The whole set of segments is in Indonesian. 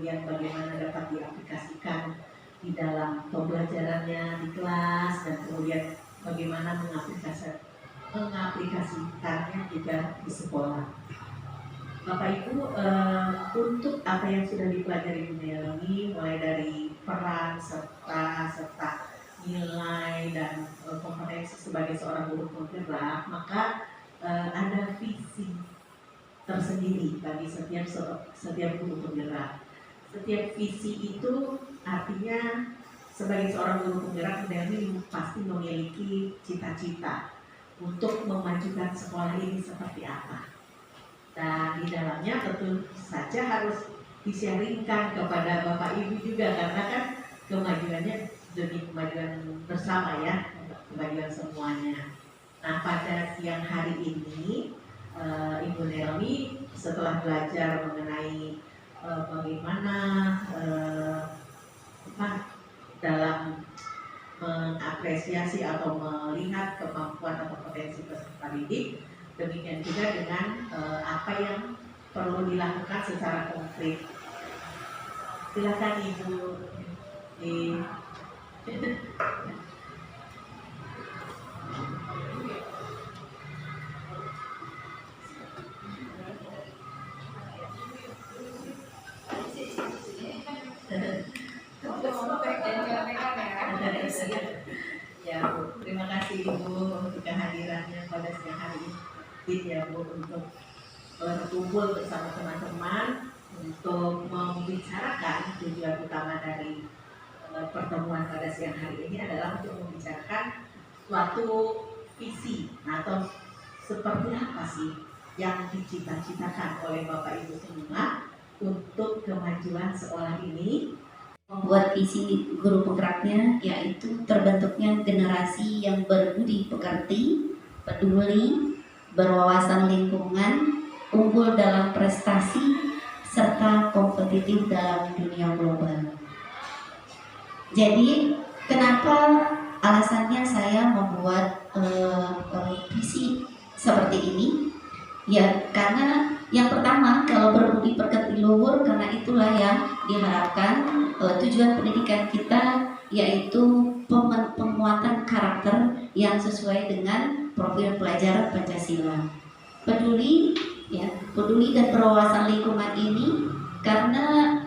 kemudian bagaimana dapat diaplikasikan di dalam pembelajarannya di kelas, dan kemudian bagaimana mengaplikasikannya juga di sekolah. Bapak Ibu, untuk apa yang sudah dipelajari Bu Melanie, mulai dari peran serta nilai dan kompetensi sebagai seorang guru penggerak, maka ada visi tersendiri bagi setiap guru penggerak. Setiap visi itu artinya sebagai seorang guru penggerak, Bu Melanie pasti memiliki cita-cita untuk memajukan sekolah ini seperti apa. Dan di dalamnya tentu saja harus di-sharingkan kepada Bapak Ibu juga, karena kan kemajuannya demi kemajuan bersama ya, kemajuan semuanya. Nah, pada siang hari ini Ibu Nelmi setelah belajar mengenai bagaimana dalam mengapresiasi atau melihat kemampuan atau potensi peserta didik, demikian juga dengan apa yang perlu dilakukan secara konkret. Silakan Ibu. Ya Bu, terima kasih Ibu untuk kehadirannya pada siang hari ini ya Bu, untuk berkumpul bersama teman-teman untuk membicarakan tujuan utama dari pertemuan pada siang hari ini adalah untuk membicarakan suatu visi atau seperti apa sih yang dicita-citakan oleh Bapak Ibu semua untuk kemajuan sekolah ini. Membuat visi guru penggeraknya yaitu terbentuknya generasi yang berbudi pekerti, peduli, berwawasan lingkungan, unggul dalam prestasi, serta kompetitif dalam dunia global. Jadi kenapa alasannya saya membuat visi seperti ini? Ya karena yang pertama, kalau berbudi pekerti luhur, karena itulah yang diharapkan tujuan pendidikan kita yaitu penguatan karakter yang sesuai dengan profil pelajar Pancasila. Peduli dan berwawasan lingkungan ini karena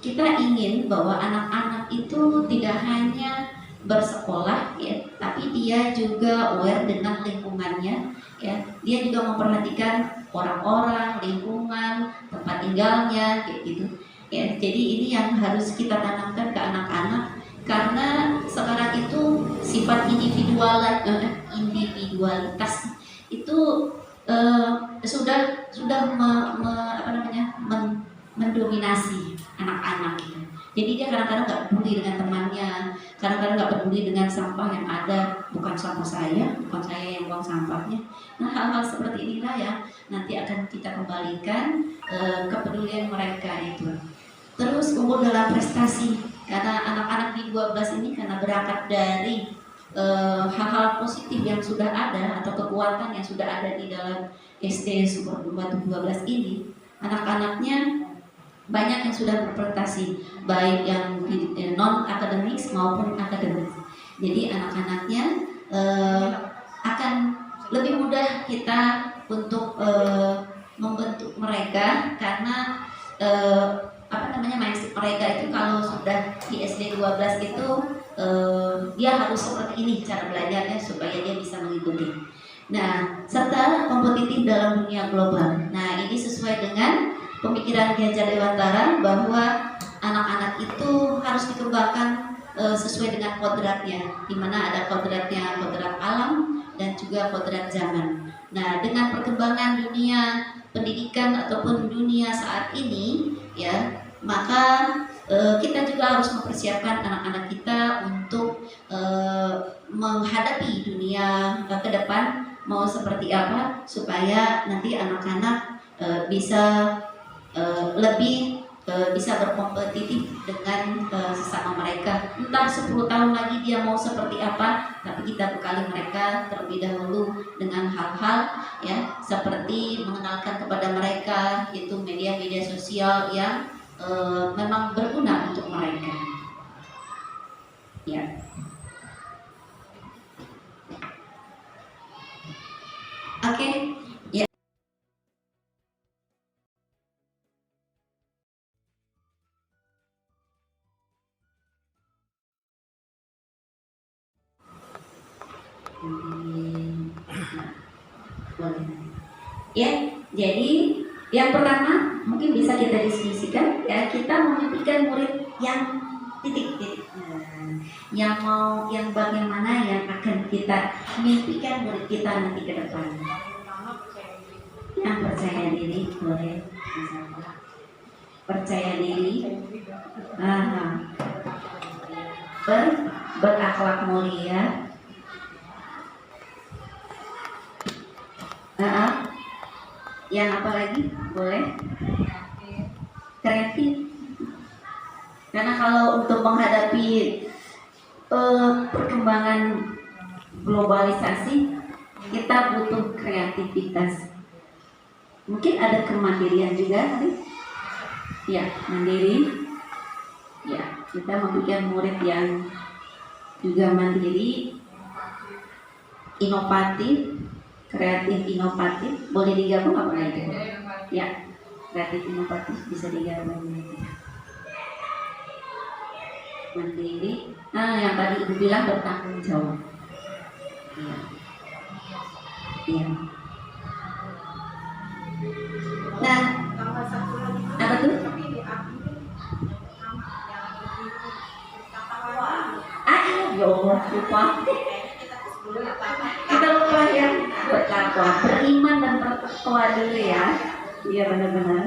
kita ingin bahwa anak-anak itu tidak hanya bersekolah ya, tapi dia juga aware dengan lingkungannya ya. Dia juga memperhatikan orang-orang, lingkungan, tempat tinggalnya kayak gitu ya. Jadi ini yang harus kita tanamkan ke anak-anak, karena sekarang itu sifat individualitas itu sudah mendominasi anak-anak gitu. Jadi dia kadang-kadang nggak peduli dengan temannya, kadang-kadang nggak peduli dengan sampah yang ada, bukan sampah saya, bukan saya yang buang sampahnya. Nah, hal-hal seperti inilah yang nanti akan kita kembalikan kepedulian mereka itu. Terus unggul dalam prestasi, karena anak-anak di 12 ini karena berangkat dari hal-hal positif yang sudah ada atau kekuatan yang sudah ada di dalam SD Super Batu 12 ini, anak-anaknya banyak yang sudah berprestasi, baik yang non akademis maupun akademis. Jadi anak-anaknya akan lebih mudah kita untuk membentuk mereka, karena mindset mereka itu kalau sudah di SD 12 itu dia harus seperti ini cara belajarnya supaya dia bisa mengikuti. Nah, serta kompetitif dalam dunia global. Nah, ini sesuai dengan pemikiran Ki Hajar Dewantara bahwa anak-anak itu harus dikembangkan sesuai dengan kodratnya, di mana ada kodratnya, kodrat alam dan juga kodrat zaman. Nah, dengan perkembangan dunia pendidikan ataupun dunia saat ini, ya, maka kita juga harus mempersiapkan anak-anak kita untuk menghadapi dunia ke depan mau seperti apa, supaya nanti anak-anak bisa lebih bisa berkompetitif dengan sesama mereka. Entah 10 tahun lagi dia mau seperti apa, tapi kita bekali mereka terlebih dahulu dengan hal-hal ya seperti mengenalkan kepada mereka itu media-media sosial yang memang berguna untuk mereka. Ya. Oke. Ya. Ya, jadi yang pertama mungkin bisa kita diskusikan ya, kita memimpikan murid yang titik-titik, yang bagaimana yang akan kita mimpikan murid kita nanti ke depan. Yang percaya diri, boleh percaya diri, berakhlak mulia, yang apa lagi? Boleh? Kreatif. Karena kalau untuk menghadapi perkembangan globalisasi, kita butuh kreativitas. Mungkin ada kemandirian juga tadi. Ya, mandiri. Ya, kita membuat murid yang juga mandiri, inovatif, kreatif, inovatif. Boleh digabung apa lagi? Ya, kreatif, inovatif bisa digabung. Mandiri. Yang tadi Ibu bilang bertanggung jawab. Iya. Iya. Nah, apa tuh? Ya Allah, lupa. Kita lupa ya, bertakwa, beriman dan bertakwa dulu ya. Iya benar-benar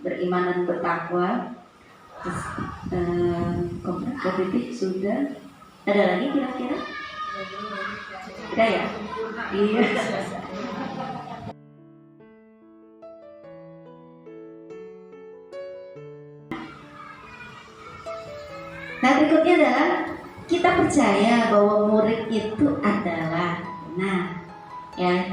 beriman dan bertakwa. Terus kompetitif sudah. Ada lagi kira-kira? Ada ya? Iya. Nah berikutnya adalah kita percaya bahwa murid itu adalah,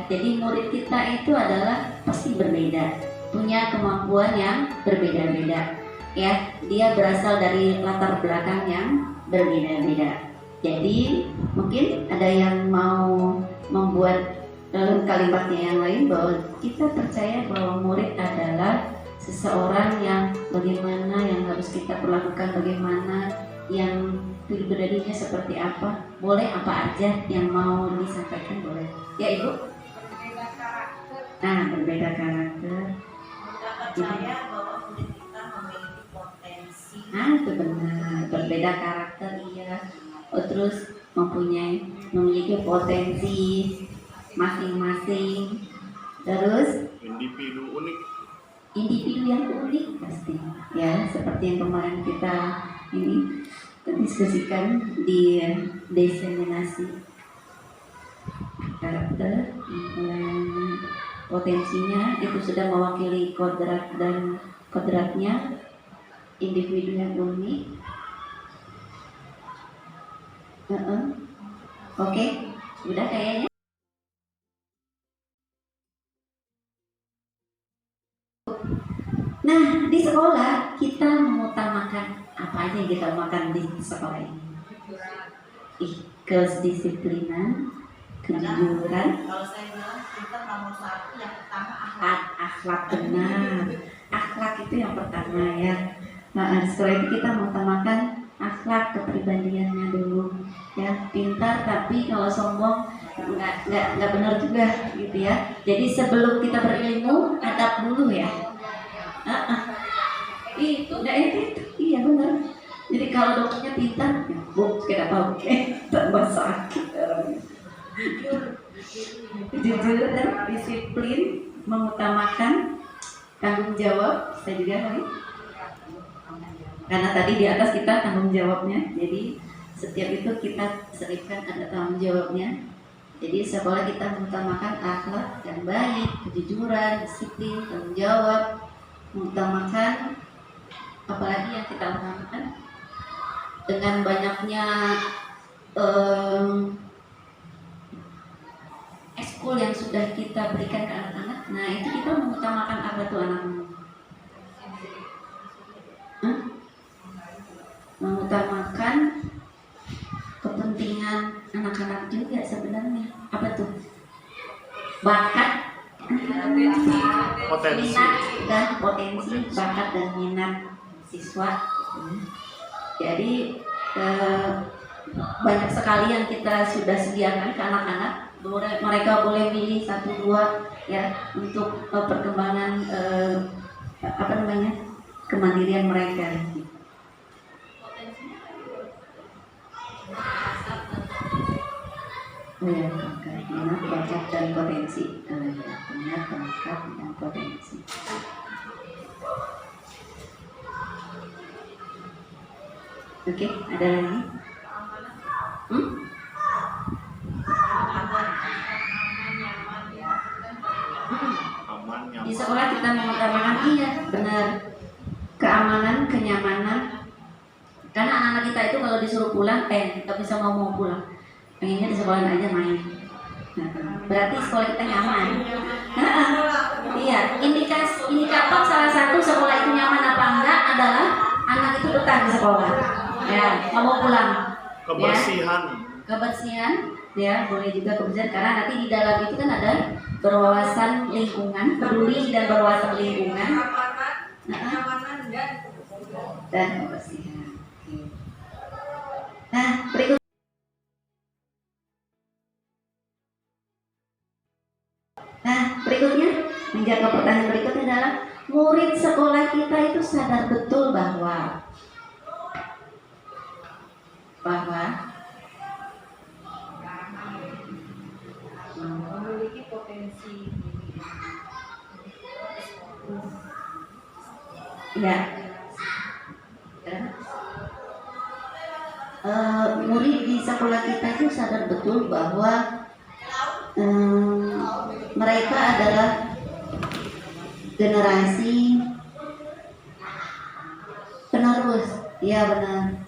jadi murid kita itu adalah pasti berbeda, punya kemampuan yang berbeda-beda, ya. Dia berasal dari latar belakang yang berbeda-beda. Jadi mungkin ada yang mau membuat kalimatnya yang lain, bahwa kita percaya bahwa murid adalah seseorang yang bagaimana yang harus kita perlakukan, bagaimana yang pribadinya seperti apa. Boleh apa aja yang mau disampaikan, boleh ya Ibu. Berbeda karakter. Berbeda karakter. Kita percaya bahwa murid kita memiliki potensi. Itu benar, berbeda karakter, iya. Terus memiliki potensi masing-masing. Terus individu unik, individu yang unik pasti ya, seperti yang kemarin kita ini diskusikan di diseminasi karakter, potensinya itu sudah mewakili kodrat dan kodratnya, individu yang unik. Oke, udah kayaknya. Nah, di sekolah kita mengutamakan apa aja yang kita makan di sekolah ini? Kedisiplinan, kejujuran. Kalau saya bilang kita nomor satu yang pertama akhlak benar. Akhlak itu yang pertama ya. Setelah itu kita mengutamakan akhlak, kepribadiannya dulu ya. Pintar tapi kalau sombong nggak benar juga gitu ya. Jadi sebelum kita berilmu, adab dulu ya. Itu iya benar. Jadi kalau dokternya pintar, ya bu, kita tahu tambah sakit orangnya. Jujur dan disiplin, mengutamakan tanggung jawab. Saya juga kali. Karena tadi di atas kita tanggung jawabnya, jadi setiap itu kita selipkan ada tanggung jawabnya. Jadi sekolah kita mengutamakan akhlak yang baik, kejujuran, disiplin, tanggung jawab, mengutamakan apalagi yang kita utamakan dengan banyaknya ekskul yang sudah kita berikan ke anak-anak. Nah itu kita mengutamakan apa tuh anak-anak? mengutamakan kepentingan anak-anak juga sebenarnya. Apa tuh? Bakat, Potensi. minat dan potensi, bakat dan minat siswa. Jadi banyak sekali yang kita sudah sediakan ke anak-anak. Mereka boleh pilih 1-2 ya untuk perkembangan kemandirian mereka. Oh ya, minat, bakat dan potensi. Minat, bakat dan potensi. Oke, ada lagi? Aman, Di nyaman. sekolah kita mengutamakan iya benar keamanan, kenyamanan. Karena anak-anak kita itu kalau disuruh pulang, nggak bisa mau pulang, pengennya di sekolah aja main. Berarti sekolah kita nyaman. Iya, indikator salah satu sekolah itu nyaman apa enggak adalah anak itu betah di sekolah. Ya, nggak mau pulang. Kebersihan. Kebersihan, ya boleh juga kebersihan karena nanti di dalam itu kan ada berwawasan lingkungan, peduli dan berwawasan lingkungan, kenyamanan dan kebersihan. Nah, berikutnya menjaga pertanyaan berikutnya adalah murid sekolah kita itu sadar betul bahwa memiliki potensi ya murid di sekolah kita itu sadar betul bahwa mereka adalah generasi penerus, ya benar.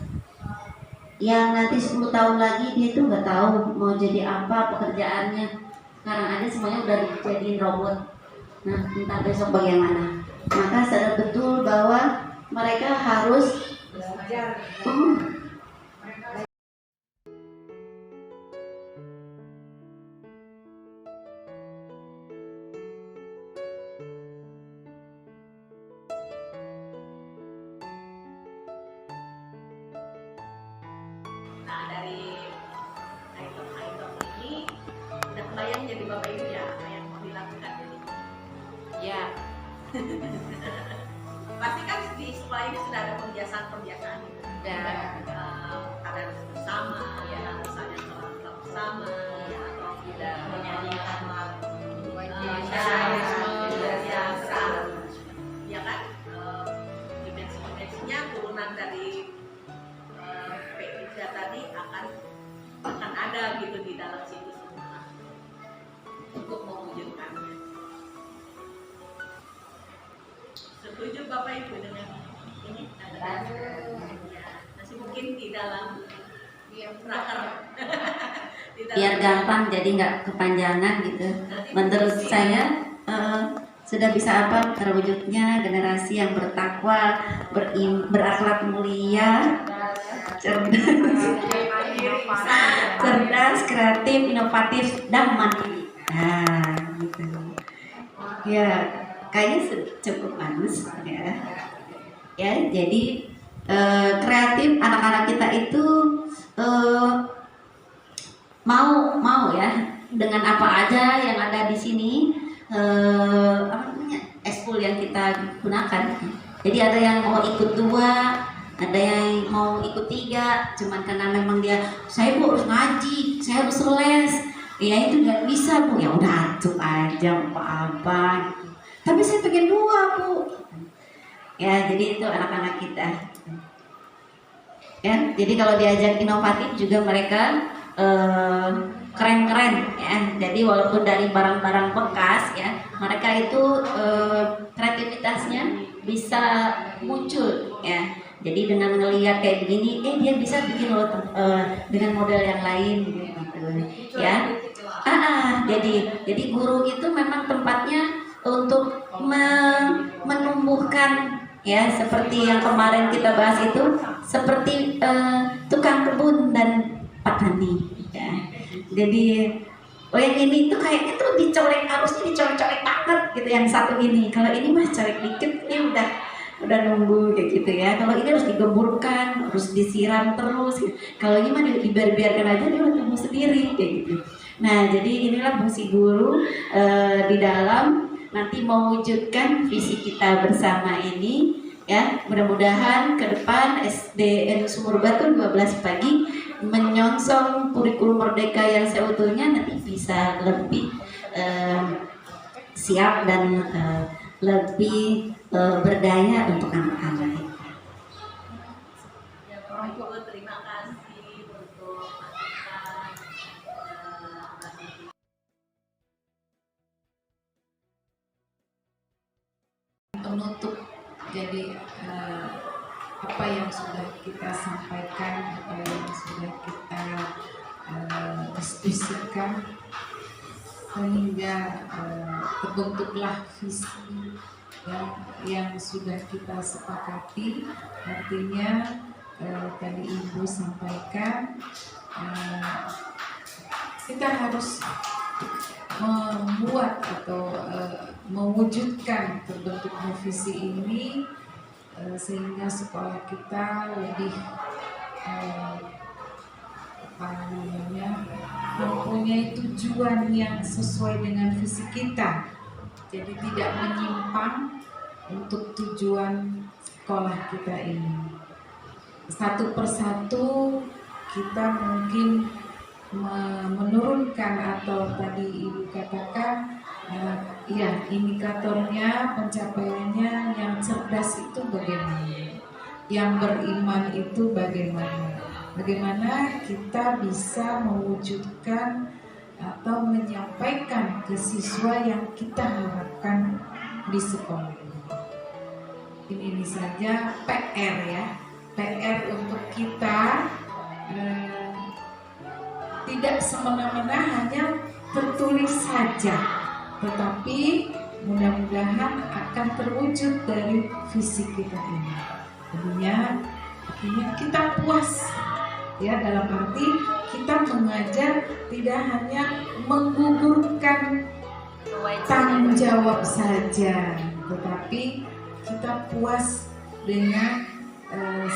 Yang nanti 10 tahun lagi dia itu nggak tahu mau jadi apa pekerjaannya. Sekarang aja semuanya udah dijadiin robot. Nah, entah besok bagaimana. Maka sadar betul bahwa mereka harus belajar. Nah, dari item-item ini udah kebayang jadi Bapak Ibu ya apa yang mau dilakukan jadi. Ya. Pasti kan di sekolah ini sudah ada pembiasaan-pembiasaan gitu. Ada bersama, ya, misalnya sholat bersama, ya, atau tidak menyanyikan ya kan? Dimensi-dimensinya turunan dari P3 tadi akan ada gitu di dalam situ semua untuk mewujudkannya. Setuju Bapak Ibu dengan ini? Ya, masih mungkin di dalam raker. biar gampang jadi nggak kepanjangan gitu. Menurut saya sudah bisa apa terwujudnya generasi yang bertakwa, berakhlak mulia, cerdas, kreatif, inovatif dan mandiri. Nah, gitu. Ya, kayaknya cukup bagus ya. Ya, jadi kreatif anak-anak kita itu mau ya dengan apa aja yang ada di sini eskul yang kita gunakan. Jadi ada yang mau ikut 2, ada yang mau ikut 3, cuman karena memang saya Bu harus ngaji, saya harus les, ya itu nggak bisa Bu, ya udah atuh aja apa gitu. Tapi saya pengen 2 Bu. Ya jadi itu anak-anak kita. Ya jadi kalau diajak inovatif juga mereka keren-keren ya. Jadi walaupun dari barang-barang bekas ya, mereka itu kreativitasnya bisa muncul ya. Jadi dengan ngelihat kayak begini, dia bisa bikin loh dengan model yang lain gitu ya. Jadi guru itu memang tempatnya untuk menumbuhkan ya, seperti yang kemarin kita bahas itu, seperti tukang kebun dan petani ya. Jadi yang ini tuh kayaknya tuh dicolek, harusnya dicolek-colek banget gitu yang satu ini. Kalau ini mah colek dikit ini udah nunggu kayak gitu ya. Kalau ini harus digemburkan, harus disiram terus gitu. Kalau ini mah dibiarkan aja dia udah tumbuh sendiri kayak gitu. Nah, jadi inilah fungsi guru di dalam nanti mewujudkan visi kita bersama ini ya. Mudah-mudahan ke depan SDN Sumur Batu 12 pagi menyongsong kurikulum merdeka yang seutuhnya nanti bisa lebih siap dan lebih berdaya untuk anak-anak. Ya, Orang Tua terima kasih untuk masukan. Penutup, jadi apa yang sudah kita sampaikan, apa yang sudah kita diskusikan sehingga terbentuklah visi yang sudah kita sepakati. Artinya tadi Ibu sampaikan kita harus membuat atau mewujudkan terbentuknya visi ini sehingga sekolah kita lebih mempunyai tujuan yang sesuai dengan visi kita, jadi tidak menyimpang untuk tujuan sekolah kita ini. Satu persatu kita mungkin menurunkan atau tadi Ibu katakan ya indikatornya, pencapaiannya. Yang cerdas itu bagaimana, yang beriman itu bagaimana kita bisa mewujudkan atau menyampaikan ke siswa yang kita harapkan di sekolah ini saja PR ya, PR untuk kita tidak semena-mena hanya tertulis saja, tetapi mudah-mudahan akan terwujud dari visi kita ini. Akhirnya kita puas ya, dalam arti kita mengajar tidak hanya menggugurkan tanggung jawab saja, tetapi kita puas dengan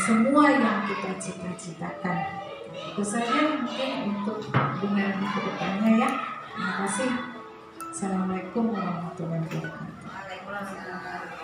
semua yang kita cita-citakan. Itu saja mungkin untuk dengan kedepannya ya. Terima kasih. Assalamualaikum warahmatullahi wabarakatuh. Waalaikumsalam.